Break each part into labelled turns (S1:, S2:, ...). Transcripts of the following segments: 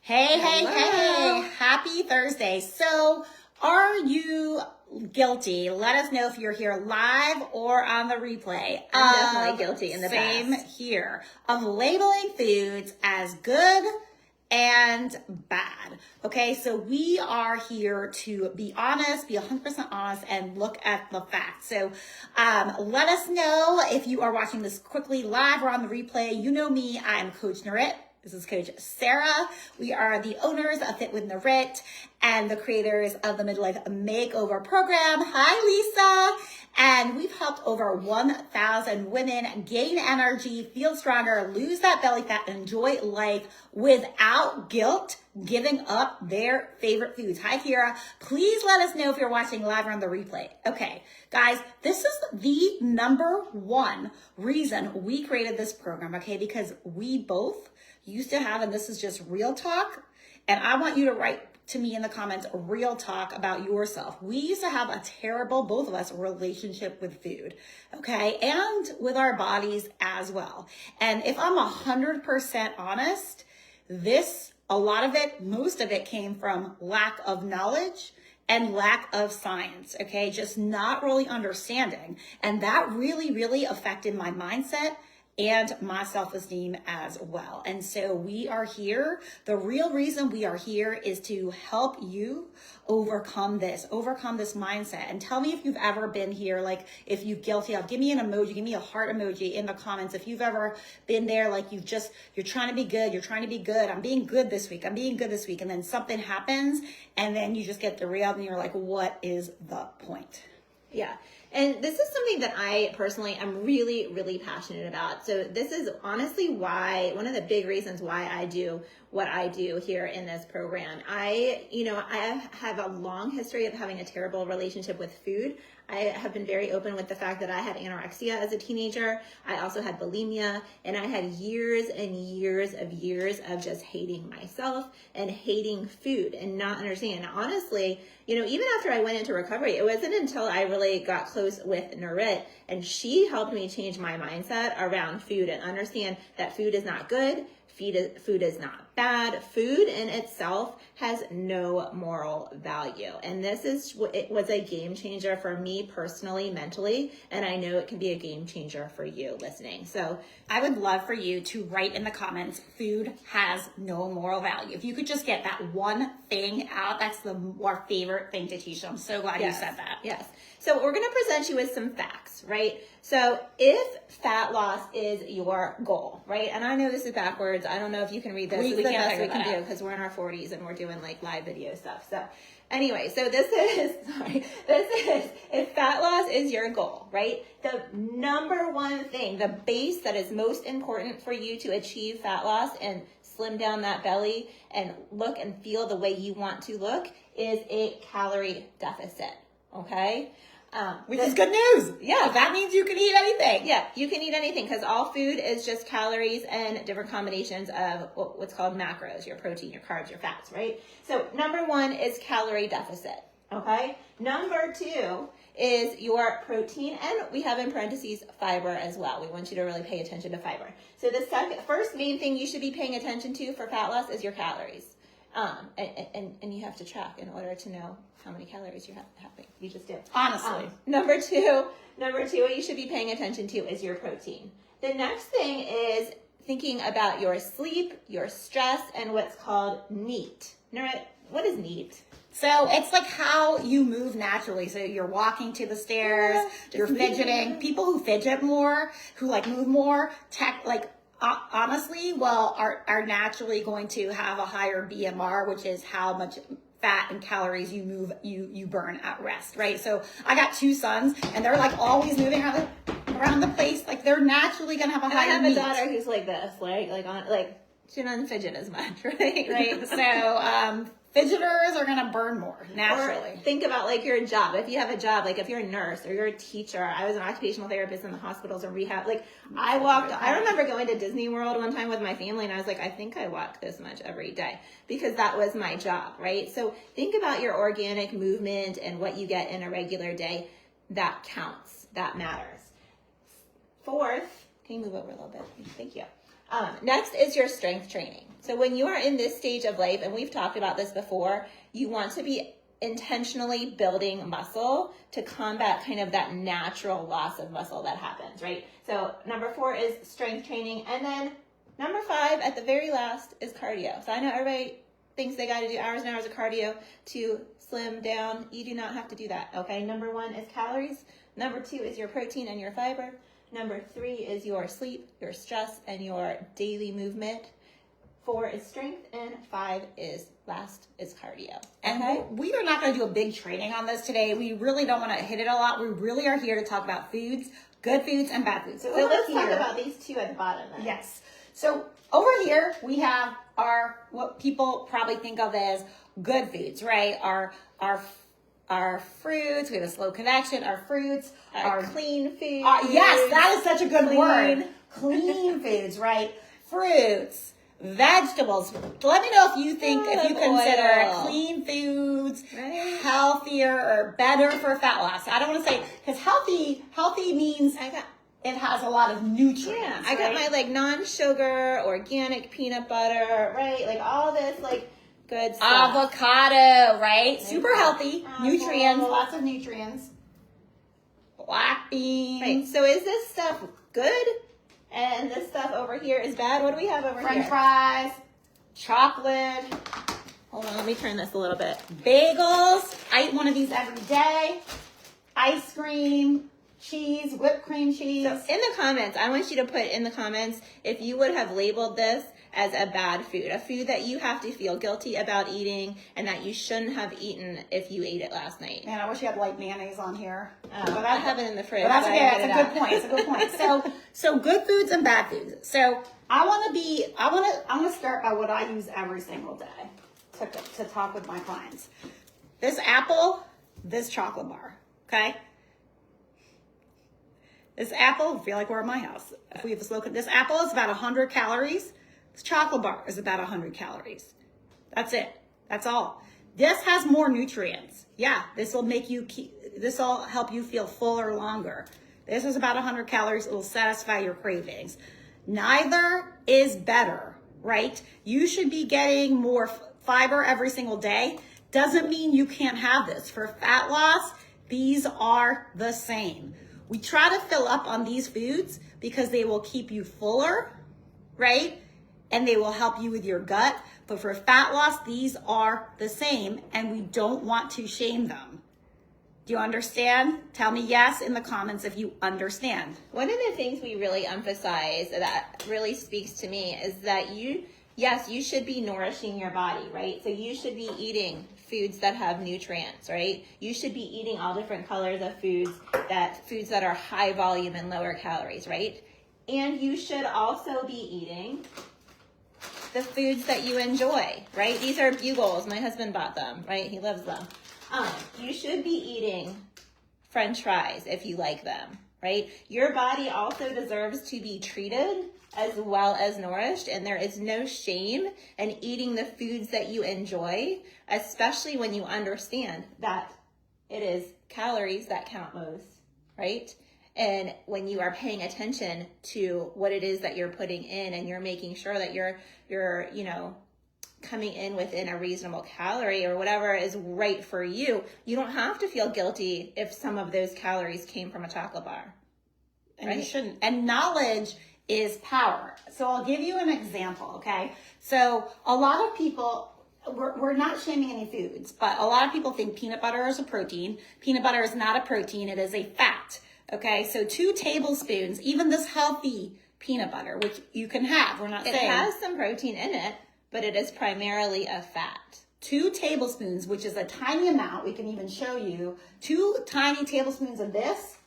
S1: Hey, hey,
S2: Hello.
S1: hey, happy Thursday. So, are you guilty? Let us know if you're here live or on the replay.
S2: I'm definitely guilty in the
S1: Same
S2: past.
S1: here of labeling foods as good and bad. Okay, so we are here to be honest, be 100% honest, and look at the facts. So let us know if you are watching this quickly live or on the replay. You know me, I am Coach Narit. This is Coach Sarah. We are the owners of Fit with Narit and the creators of the Midlife Makeover program. Hi, Lisa. And we've helped over 1,000 women gain energy, feel stronger, lose that belly fat, and enjoy life without guilt, giving up their favorite foods. Hi, Kira. Please let us know if you're watching live or on the replay. Okay, guys, this is the number one reason we created this program, okay? Because we both used to have, and this is just real talk, and I want you to write to me in the comments real talk about yourself. We used to have a terrible, both of us, relationship with food, okay, and with our bodies as well. And if I'm 100% honest, a lot of it, most of it came from lack of knowledge and lack of science, okay, just not really understanding. And that really, really affected my mindset and my self-esteem as well. And so we are here. The real reason we are here is to help you overcome this mindset. And tell me if you've ever been here, like if you're guilty of, give me an emoji, give me a heart emoji in the comments. If you've ever been there, like you're trying to be good, I'm being good this week, and then something happens and then you just get derailed and you're like, what is the point?
S2: Yeah. And this is something that I personally am really, really passionate about. So this is honestly one of the big reasons why I do what I do here in this program. I have a long history of having a terrible relationship with food. I have been very open with the fact that I had anorexia as a teenager. I also had bulimia, and I had years and years of just hating myself and hating food and not understanding. Honestly, even after I went into recovery, it wasn't until I really got close with Narit and she helped me change my mindset around food and understand that food is not good. Food is not bad. Food in itself has no moral value. And it was a game changer for me personally, mentally, and I know it can be a game changer for you listening. So
S1: I would love for you to write in the comments, food has no moral value. If you could just get that one thing out, that's our favorite thing to teach. I'm so glad you said that.
S2: Yes. So we're going to present you with some facts, right? So if fat loss is your goal, right? And I know this is backwards. I don't know if you can read this. This is the best we can do because we're in our 40s and we're doing like live video stuff. So anyway, so this is if fat loss is your goal, right? The number one thing, the base that is most important for you to achieve fat loss and slim down that belly and look and feel the way you want to look is a calorie deficit, okay?
S1: Which is good news.
S2: Yeah.
S1: So that means you can eat anything.
S2: Yeah, you can eat anything because all food is just calories and different combinations of what's called macros, your protein, your carbs, your fats, right? So number one is calorie deficit, okay? Number two is your protein, and we have in parentheses fiber as well. We want you to really pay attention to fiber. So the first main thing you should be paying attention to for fat loss is your calories. And you have to track in order to know how many calories you're having. You just did.
S1: Honestly.
S2: Number two, what you should be paying attention to is your protein. The next thing is thinking about your sleep, your stress, and what's called NEAT. What is NEAT?
S1: So it's like how you move naturally. So you're walking to the stairs, you're fidgeting. People who fidget more, who like move more, honestly, are naturally going to have a higher BMR, which is how much fat and calories you burn at rest, right? So I got two sons, and they're like always moving around the place, like they're naturally gonna have a higher.
S2: I have a daughter who's like this, she doesn't fidget as much, right?
S1: Right. So fidgeters are gonna burn more naturally.
S2: Or think about like your job. If you have a job, like if you're a nurse or you're a teacher, I was an occupational therapist in the hospitals and rehab. Like I remember going to Disney World one time with my family and I was like, I think I walk this much every day because that was my job, right? So think about your organic movement and what you get in a regular day. That counts. That matters. Fourth, can you move over a little bit? Thank you. Next is your strength training. So when you are in this stage of life, and we've talked about this before, you want to be intentionally building muscle to combat kind of that natural loss of muscle that happens, right? So number 4 is strength training. And then number 5 at the very last is cardio. So I know everybody thinks they got to do hours and hours of cardio to slim down. You do not have to do that, okay? Number 1 is calories. Number 2 is your protein and your fiber. Number 3 is your sleep, your stress, and your daily movement. 4 is strength, and 5 is cardio.
S1: And
S2: Okay?
S1: we are not going to do a big training on this today. We really don't want to hit it a lot. We really are here to talk about foods, good foods and bad foods.
S2: So let's talk about these two at the bottom then.
S1: Yes. So over here we have what people probably think of as good foods, right? Our fruits. We have a slow connection. Our fruits,
S2: our clean foods.
S1: Yes, that is such a good word. Clean foods, right? Fruits, vegetables. Let me know if you think, if you consider clean foods healthier or better for fat loss. I don't want to say, because healthy means it has a lot of nutrients.
S2: Yeah, I got my like non-sugar, organic peanut butter, right? Like all this like good stuff.
S1: Avocado, right? Super healthy. Nutrients, lots of nutrients. Black beans.
S2: Right. So is this stuff good? And this stuff over here is bad? What do we have over here?
S1: French fries, chocolate.
S2: Hold on, let me turn this a little bit.
S1: Bagels. I eat one of these every day. Ice cream, cheese, whipped cream cheese.
S2: So in the comments, I want you to put in the comments if you would have labeled this as a bad food, a food that you have to feel guilty about eating and that you shouldn't have eaten if you ate it last night.
S1: Man, I wish you had like mayonnaise on here.
S2: But I have it in the fridge.
S1: But that's okay. That's a good point. It's a good point. So good foods and bad foods. So I want to start by what I use every single day to talk with my clients. This apple, this chocolate bar. Okay. This apple, I feel like we're at my house. If we have this apple is about 100 calories. This chocolate bar is about 100 calories. That's it. That's all. This has more nutrients. Yeah, this will help you feel fuller longer. This is about 100 calories. It will satisfy your cravings. Neither is better, right? You should be getting more fiber every single day. Doesn't mean you can't have this. For fat loss, these are the same. We try to fill up on these foods because they will keep you fuller, right? And they will help you with your gut. But for fat loss, these are the same, and we don't want to shame them. Do you understand? Tell me yes in the comments if you understand.
S2: One of the things we really emphasize that really speaks to me is that you should be nourishing your body, right? So you should be eating foods that have nutrients, right? You should be eating all different colors of foods that are high volume and lower calories, right? And you should also be eating the foods that you enjoy, right? These are Bugles. My husband bought them, right? He loves them. You should be eating French fries if you like them, right? Your body also deserves to be treated as well as nourished, and there is no shame in eating the foods that you enjoy, especially when you understand that it is calories that count most, right? And when you are paying attention to what it is that you're putting in and you're making sure that you're coming in within a reasonable calorie or whatever is right for you, you don't have to feel guilty if some of those calories came from a chocolate bar.
S1: And
S2: right?
S1: You shouldn't. And knowledge is power. So I'll give you an example, okay? So a lot of people, we're not shaming any foods, but a lot of people think peanut butter is a protein. Peanut butter is not a protein, it is a fat. Okay, so 2 tablespoons, even this healthy peanut butter, which you can have, we're not saying.
S2: It has some protein in it, but it is primarily a fat.
S1: 2 tablespoons, which is a tiny amount, we can even show you, 2 tiny tablespoons of this,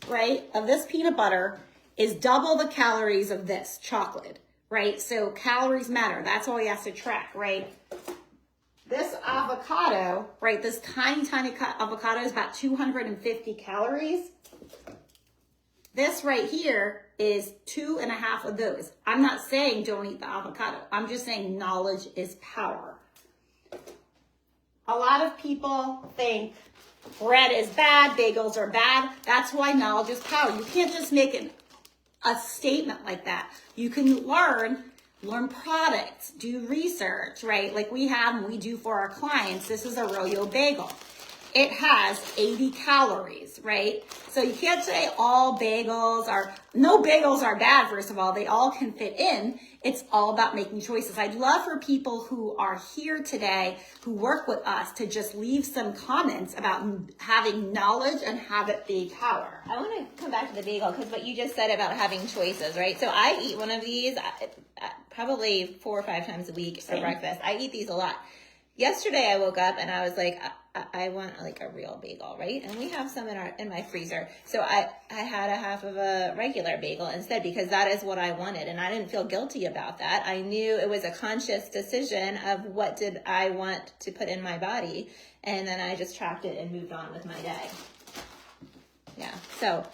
S1: right, of this peanut butter is double the calories of this chocolate, right? So calories matter, that's all we have to track, right? This avocado, right, this tiny avocado is about 250 calories. This right here is 2.5 of those. I'm not saying don't eat the avocado. I'm just saying knowledge is power. A lot of people think bread is bad, bagels are bad. That's why knowledge is power. You can't just make a statement like that. You can learn products, do research, right? Like we have and we do for our clients. This is a Royo bagel. It has 80 calories, right? So you can't say all bagels are, no bagels are bad, first of all. They all can fit in. It's all about making choices. I'd love for people who are here today, who work with us, to just leave some comments about having knowledge and have it be power.
S2: I want to come back to the bagel because what you just said about having choices, right? So I eat one of these probably 4 or 5 times a week for breakfast. I eat these a lot. Yesterday I woke up and I was like, I want like a real bagel, right? And we have some in my freezer. So I had a half of a regular bagel instead because that is what I wanted. And I didn't feel guilty about that. I knew it was a conscious decision of what did I want to put in my body. And then I just tracked it and moved on with my day. Yeah. So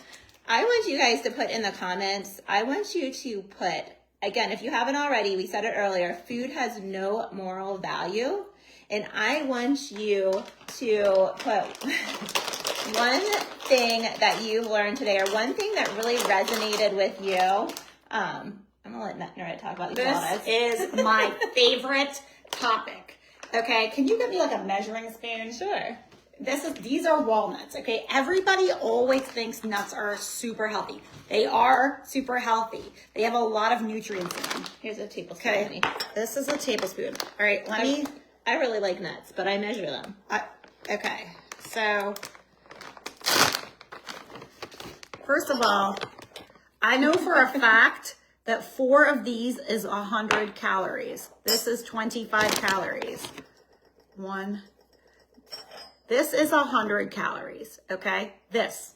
S2: I want you guys to put in the comments, I want you to put, again, if you haven't already, we said it earlier, food has no moral value. And I want you to put one thing that you've learned today or one thing that really resonated with you. I'm going to let Nora talk about these walnuts.
S1: This is my favorite topic. Okay, can you give me like a measuring spoon?
S2: Sure.
S1: These are walnuts, okay? Everybody always thinks nuts are super healthy. They are super healthy. They have a lot of nutrients in them.
S2: Here's a tablespoon.
S1: Okay, this is a tablespoon. All right,
S2: I really like nuts, but I measure them.
S1: Okay, so first of all, I know for a fact that 4 of these is 100 calories. This is 25 calories. This is 100 calories, okay? This.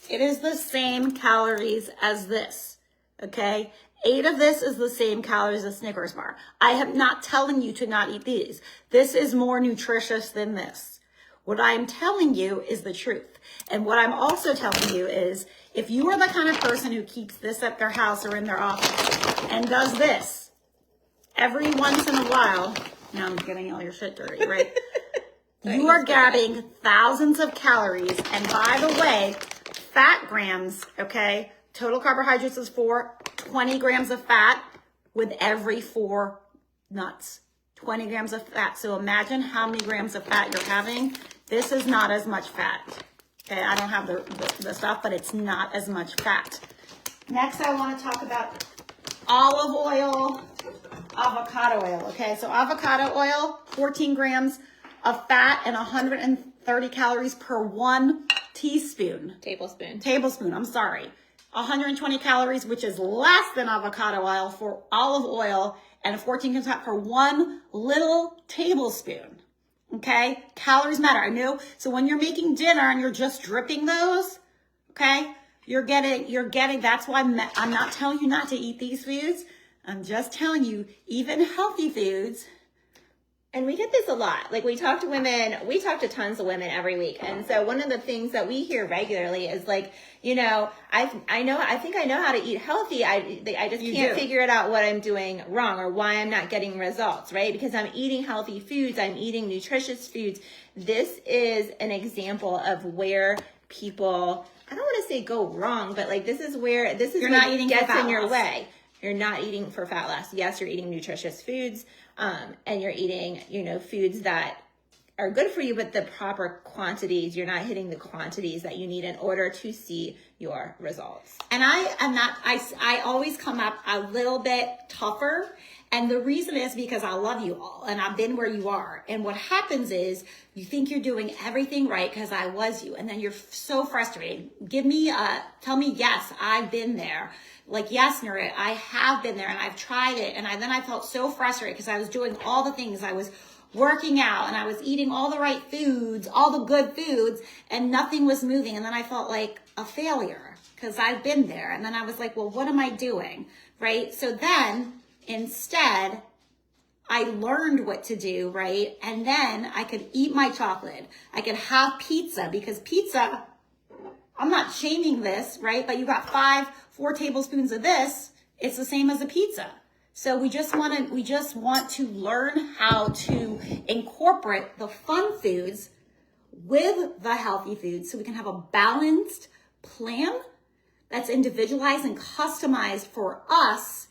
S1: It is the same calories as this, okay? 8 of this is the same calories as Snickers bar. I am not telling you to not eat these. This is more nutritious than this. What I'm telling you is the truth. And what I'm also telling you is if you are the kind of person who keeps this at their house or in their office and does this every once in a while, now I'm getting all your shit dirty, right? You are grabbing thousands of calories. And by the way, fat grams, okay? Total carbohydrates is 20 grams of fat with every 4 nuts. 20 grams of fat. So imagine how many grams of fat you're having. This is not as much fat. Okay, I don't have the stuff, but it's not as much fat. Next, I want to talk about olive oil, avocado oil. Okay, so avocado oil, 14 grams of fat and 130 calories per 1 teaspoon. Tablespoon, I'm sorry. 120 calories, which is less than avocado oil for olive oil, and 14 grams of fat per 1 little tablespoon. Okay, calories matter. I know. So when you're making dinner and you're just dripping those, okay, you're getting. That's why I'm not telling you not to eat these foods. I'm just telling you, even healthy foods.
S2: And we get this a lot. Like we talk to tons of women every week. And so one of the things that we hear regularly is like, you know, I think I know how to eat healthy. I just can't figure it out what I'm doing wrong or why I'm not getting results, right? Because I'm eating healthy foods. I'm eating nutritious foods. This is an example of where people, I don't want to say go wrong, but like this is
S1: you're not eating
S2: gets in your way. You're not eating for fat loss. Yes, you're eating nutritious foods. And you're eating, you know, foods that are good for you, but the proper quantities, you're not hitting the quantities that you need in order to see your results.
S1: And I always come up a little bit tougher. And the reason is because I love you all and I've been where you are. And what happens is you think you're doing everything right because I was you. And then you're so frustrated. Tell me, yes, I've been there. Like, yes, Nura, I have been there and I've tried it. And then I felt so frustrated because I was doing all the things. I was working out and I was eating all the right foods, all the good foods, and nothing was moving. And then I felt like a failure because I've been there. And then I was like, well, what am I doing? Right? So then instead, I learned what to do, right? And then I could eat my chocolate. I could have pizza because pizza, I'm not shaming this, right? But you got 4 tablespoons of this. It's the same as a pizza. So we just want to learn how to incorporate the fun foods with the healthy foods so we can have a balanced plan that's individualized and customized for us,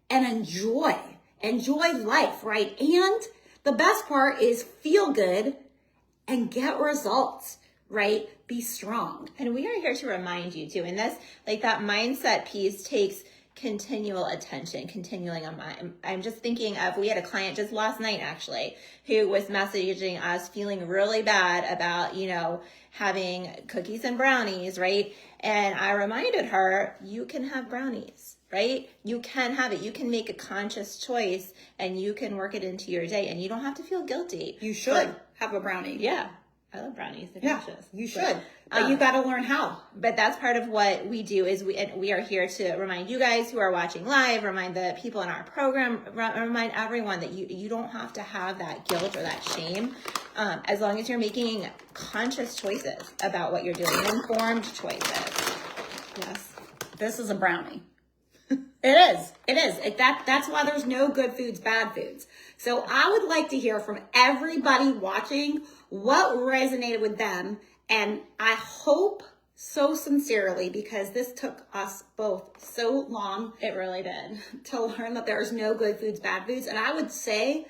S1: and enjoy life, right? And the best part is feel good and get results, right? Be strong.
S2: And we are here to remind you too. And this, like that mindset piece takes continual attention, continuing on I'm just thinking of, we had a client just last night actually, who was messaging us feeling really bad about, having cookies and brownies, right? And I reminded her, you can have brownies, right? You can have it. You can make a conscious choice and you can work it into your day and you don't have to feel guilty.
S1: You should have a brownie.
S2: Yeah. I love brownies. They're delicious.
S1: You should. But you got to learn how.
S2: But that's part of what we do is we are here to remind you guys who are watching live, remind the people in our program, remind everyone that you don't have to have that guilt or that shame as long as you're making conscious choices about what you're doing, informed choices. Yes.
S1: This is a brownie. It is. That's why there's no good foods, bad foods. So I would like to hear from everybody watching what resonated with them. And I hope so sincerely, because this took us both so long.
S2: It really did.
S1: To learn that there's no good foods, bad foods. And I would say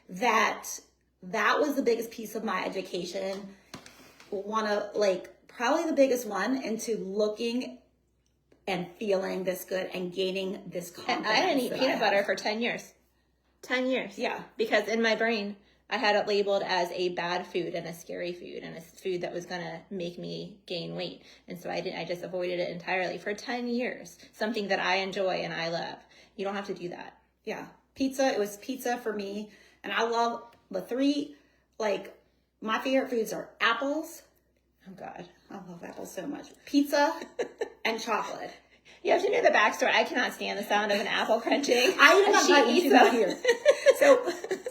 S1: that was the biggest piece of my education. Probably the biggest one into looking and feeling this good and gaining this confidence.
S2: And I didn't eat peanut butter for 10 years. 10 years.
S1: Yeah.
S2: Because in my brain, I had it labeled as a bad food and a scary food and a food that was going to make me gain weight. And so I just avoided it entirely for 10 years. Something that I enjoy and I love. You don't have to do that.
S1: Yeah. Pizza, it was pizza for me. And I love the three, my favorite foods are apples.
S2: Oh God.
S1: I love apples so much. Pizza and chocolate.
S2: You have to know the backstory. I cannot stand the sound of an apple crunching.
S1: I even have my eats out here. So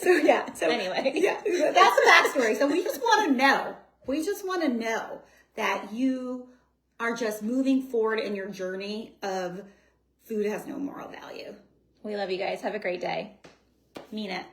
S1: yeah. So
S2: anyway,
S1: yeah, that's the backstory. So we just want to know. We just want to know that you are just moving forward in your journey of food has no moral value.
S2: We love you guys. Have a great day.
S1: Mean it.